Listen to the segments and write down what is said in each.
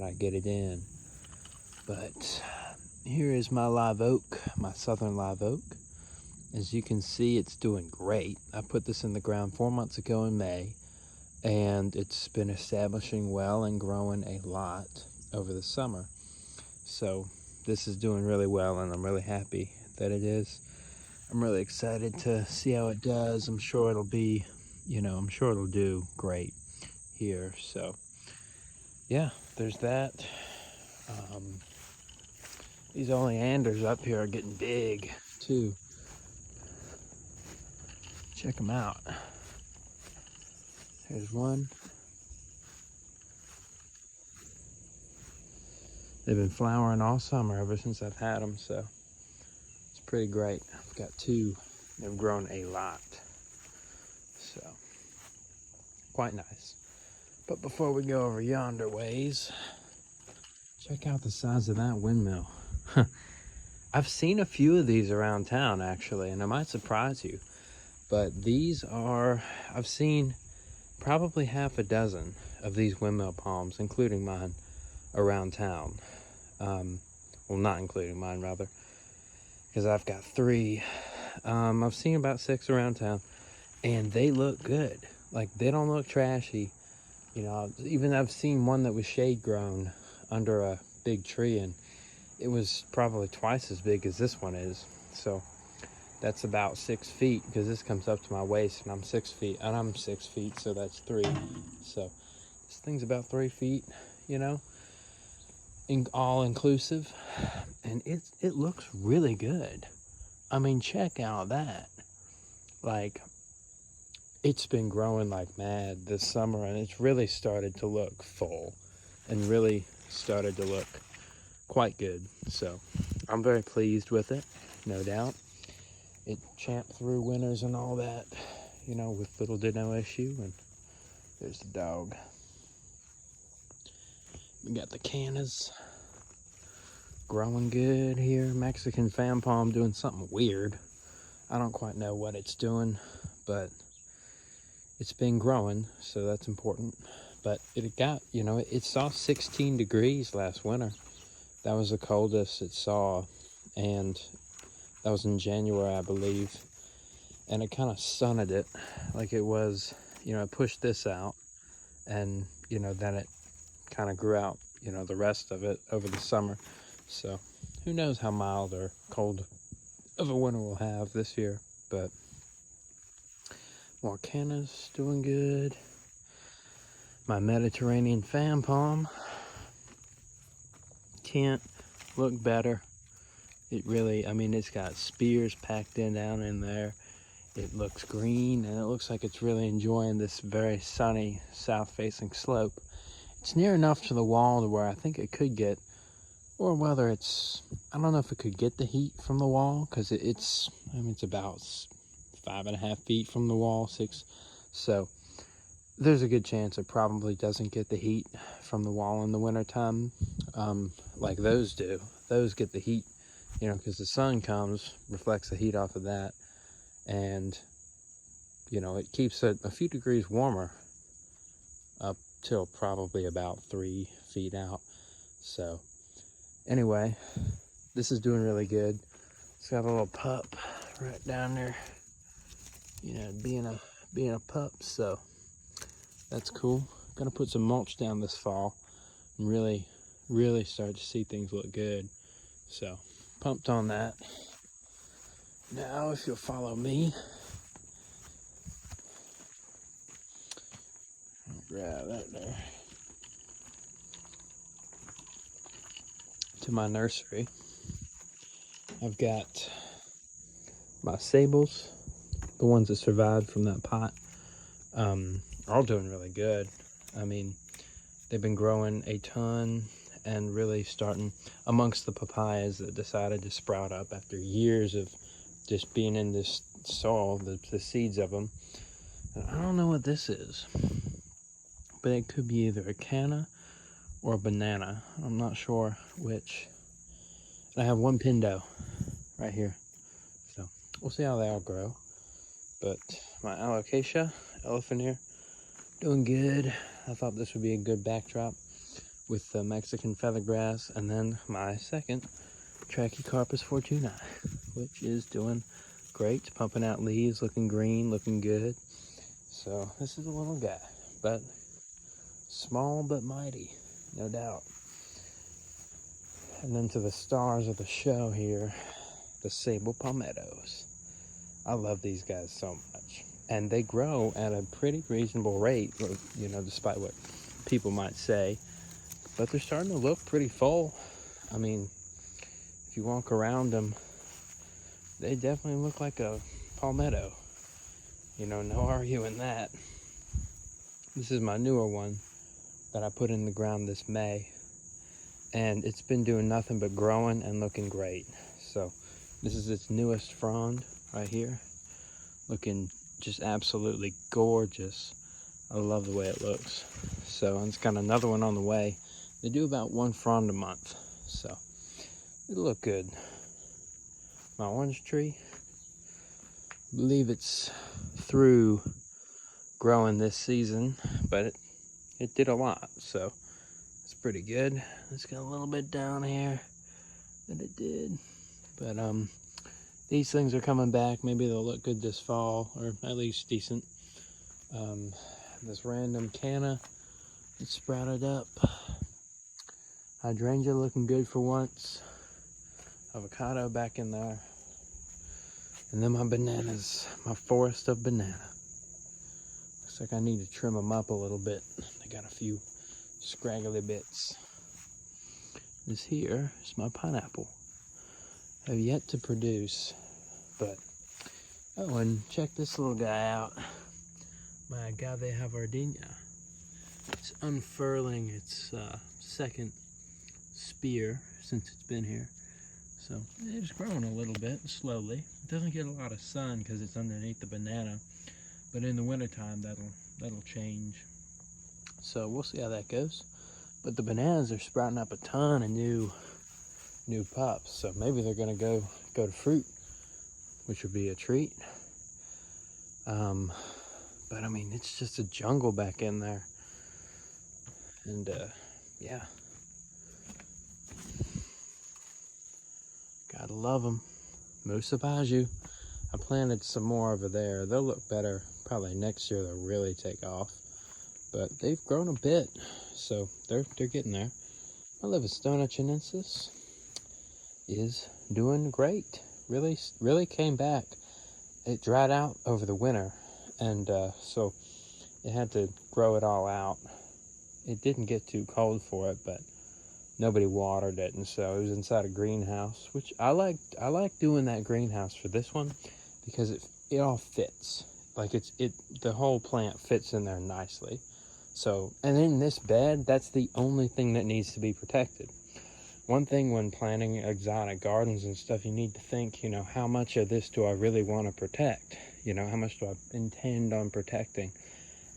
I get it in. But here is my live oak, my southern live oak. As you can see, it's doing great. I put this in the ground 4 months ago in May, and it's been establishing well and growing a lot over the summer. So this is doing really well, and I'm really happy that it is. I'm really excited to see how it does. I'm sure it'll be, I'm sure it'll do great here. So yeah, there's that. These oleanders up here are getting big too. Check them out. There's one. They've been flowering all summer ever since I've had them, so it's pretty great. I've got two. They've grown a lot, so quite nice. But before we go over yonder ways, check out the size of that windmill. I've seen a few of these around town actually, and it might surprise you, but these are, I've seen probably half a dozen of these windmill palms, including mine, around town. Well, not including mine rather, because I've got 3. I've seen about 6 around town, and they look good. Like, they don't look trashy. Even I've seen one that was shade grown under a big tree, and it was probably twice as big as this one is. So that's about 6 feet, because this comes up to my waist, and I'm 6 feet, and I'm 6 feet, so that's 3. So this thing's about 3 feet, all inclusive, and it looks really good. I mean, check out that. Like, it's been growing like mad this summer, and it's really started to look full and really started to look quite good. So I'm very pleased with it, no doubt. It champed through winters and all that, with little to no issue. And there's the dog. We got the cannas growing good here. Mexican fan palm doing something weird. I don't quite know what it's doing, but it's been growing, so that's important. But it got, it saw 16 degrees last winter. That was the coldest it saw, and that was in January, I believe. And it kind of sunned it, like it was, it pushed this out, and, then it kind of grew out, the rest of it over the summer. So who knows how mild or cold of a winter we'll have this year, but more cannas doing good. My Mediterranean fan palm can't look better. It really, it's got spears packed down in there. It looks green, and it looks like it's really enjoying this very sunny south-facing slope. It's near enough to the wall to where I think it could get, or whether it's, I don't know if it could get the heat from the wall, because it's about 5.5 feet from the wall, 6. So there's a good chance it probably doesn't get the heat from the wall in the wintertime, like those do. Those get the heat, because the sun comes, reflects the heat off of that, and, it keeps it a few degrees warmer up till probably about 3 feet out. So anyway, this is doing really good. It's got a little pup right down there, being a pup, so that's cool. Gonna put some mulch down this fall and really start to see things look good. So pumped on that. Now if you'll follow me, I'll grab that there, to my nursery. I've got my sables, the ones that survived from that pot, are all doing really good. They've been growing a ton and really starting amongst the papayas that decided to sprout up after years of just being in this soil, the seeds of them. And I don't know what this is, but it could be either a canna or a banana. I'm not sure which. And I have one pindo right here, so we'll see how they all grow. But my alocasia, elephant ear, doing good. I thought this would be a good backdrop with the Mexican feathergrass, and then my second, Trachycarpus fortuni, which is doing great. It's pumping out leaves, looking green, looking good. So this is a little guy, but small but mighty, no doubt. And then to the stars of the show here, the sable palmettos. I love these guys so much. And they grow at a pretty reasonable rate, you know, despite what people might say. But they're starting to look pretty full. I mean, if you walk around them, they definitely look like a palmetto. You know, no arguing that. This is my newer one that I put in the ground this May. And it's been doing nothing but growing and looking great. So this is its newest frond right here. Looking just absolutely gorgeous. I love the way it looks. So it's got another one on the way. They do about one frond a month. So it'll look good. My orange tree, I believe it's through growing this season, but it did a lot. So it's pretty good. It's got a little bit down here that it did. But these things are coming back. Maybe they'll look good this fall, or at least decent. This random canna, it sprouted up. Hydrangea looking good for once. Avocado back in there. And then my bananas, my forest of banana. Looks like I need to trim them up a little bit. They got a few scraggly bits. This here is my pineapple. Have yet to produce, but oh, and check this little guy out. My agave javardina. It's unfurling its second spear since it's been here. So it's growing a little bit slowly. It doesn't get a lot of sun because it's underneath the banana, but in the wintertime that'll change. So we'll see how that goes. But the bananas are sprouting up a ton of new pups, so maybe they're gonna go to fruit, which would be a treat. But I mean, it's just a jungle back in there, and yeah, gotta love them. Musa Baju. I planted some more over there. They'll look better probably next year. They'll really take off, but they've grown a bit, so they're getting there. My Livistona chinensis is doing great. Really came back. It dried out over the winter, and so it had to grow it all out. It didn't get too cold for it, but nobody watered it, and so it was inside a greenhouse, which I like doing that greenhouse for this one because it all fits. Like the whole plant fits in there nicely. So, and in this bed, that's the only thing that needs to be protected. One thing when planting exotic gardens and stuff, you need to think, you know, how much of this do I really want to protect? You know, how much do I intend on protecting?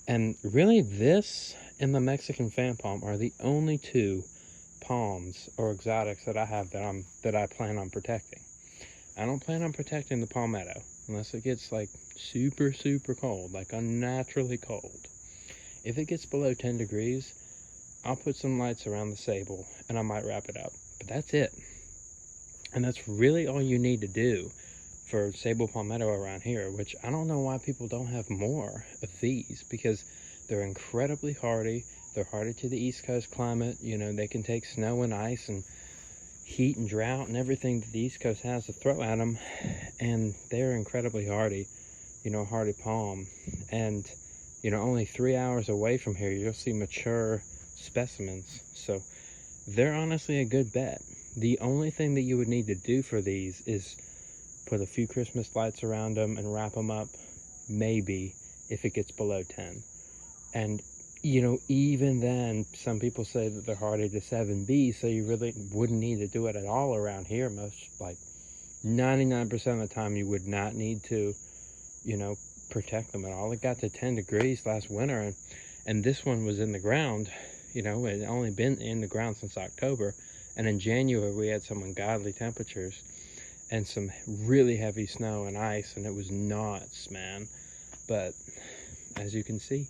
And really, this and the Mexican fan palm are the only two palms or exotics that I have that I plan on protecting. I don't plan on protecting the palmetto unless it gets like super cold, like unnaturally cold. If it gets below 10 degrees, I'll put some lights around the sable and I might wrap it up. But that's it. And that's really all you need to do for sable palmetto around here, which I don't know why people don't have more of these, because they're incredibly hardy. They're hardy to the East Coast climate. You know, they can take snow and ice and heat and drought and everything that the East Coast has to throw at them. And they're incredibly hardy, you know, hardy palm. And, you know, only 3 hours away from here, you'll see mature specimens. So they're honestly a good bet. The only thing that you would need to do for these is put a few Christmas lights around them and wrap them up, maybe, if it gets below 10. And, you know, even then, some people say that they're hardy to 7B, so you really wouldn't need to do it at all around here. Most, like, 99% of the time, you would not need to, you know, protect them at all. It got to 10 degrees last winter, and this one was in the ground. You know, it had only been in the ground since October, and in January we had some ungodly temperatures and some really heavy snow and ice, and it was nuts, man. But as you can see,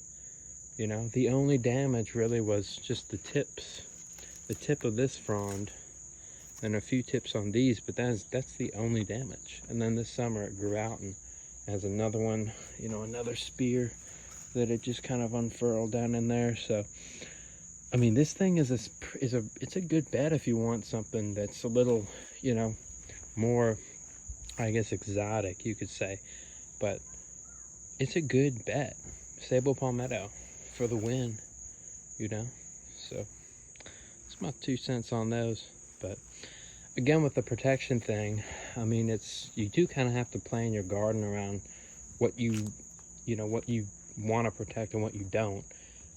you know, the only damage really was just the tips the tip of this frond and a few tips on these, but that's the only damage. And then this summer it grew out and has another one, you know, another spear that it just kind of unfurled down in there. So I mean, this thing it's a good bet if you want something that's a little, you know, more, I guess, exotic, you could say. But it's a good bet. Sable palmetto for the win, you know. So it's my 2 cents on those. But again, with the protection thing, I mean, you do kind of have to plan your garden around what you want to protect and what you don't.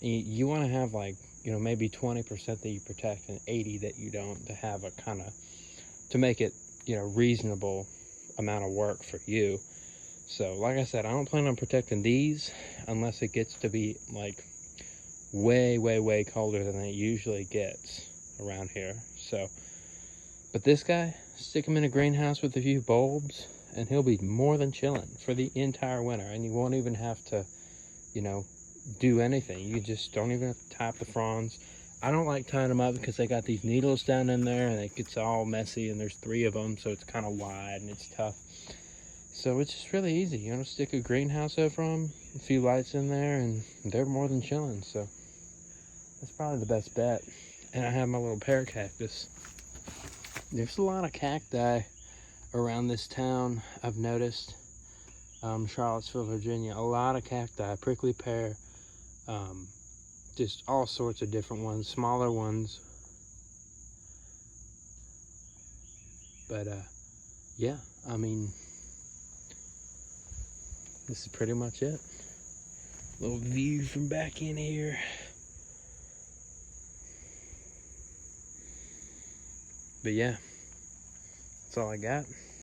And you want to have, like, you know, maybe 20% that you protect and 80 that you don't, to have a kind of, to make it, you know, reasonable amount of work for you. So like I said, I don't plan on protecting these unless it gets to be like way colder than it usually gets around here. So, but this guy, stick him in a greenhouse with a few bulbs and he'll be more than chilling for the entire winter, and you won't even have to, you know, do anything. You just don't even have to tap the fronds. I don't like tying them up because they got these needles down in there and it gets all messy, and there's 3 of them, so it's kind of wide and it's tough. So it's just really easy, you know, stick a greenhouse over them, a few lights in there, and they're more than chilling. So that's probably the best bet. And I have my little pear cactus. There's a lot of cacti around this town, I've noticed. Charlottesville, Virginia, a lot of cacti, prickly pear, just all sorts of different ones, smaller ones. But yeah, I mean, this is pretty much it. Little view from back in here. But yeah, that's all I got.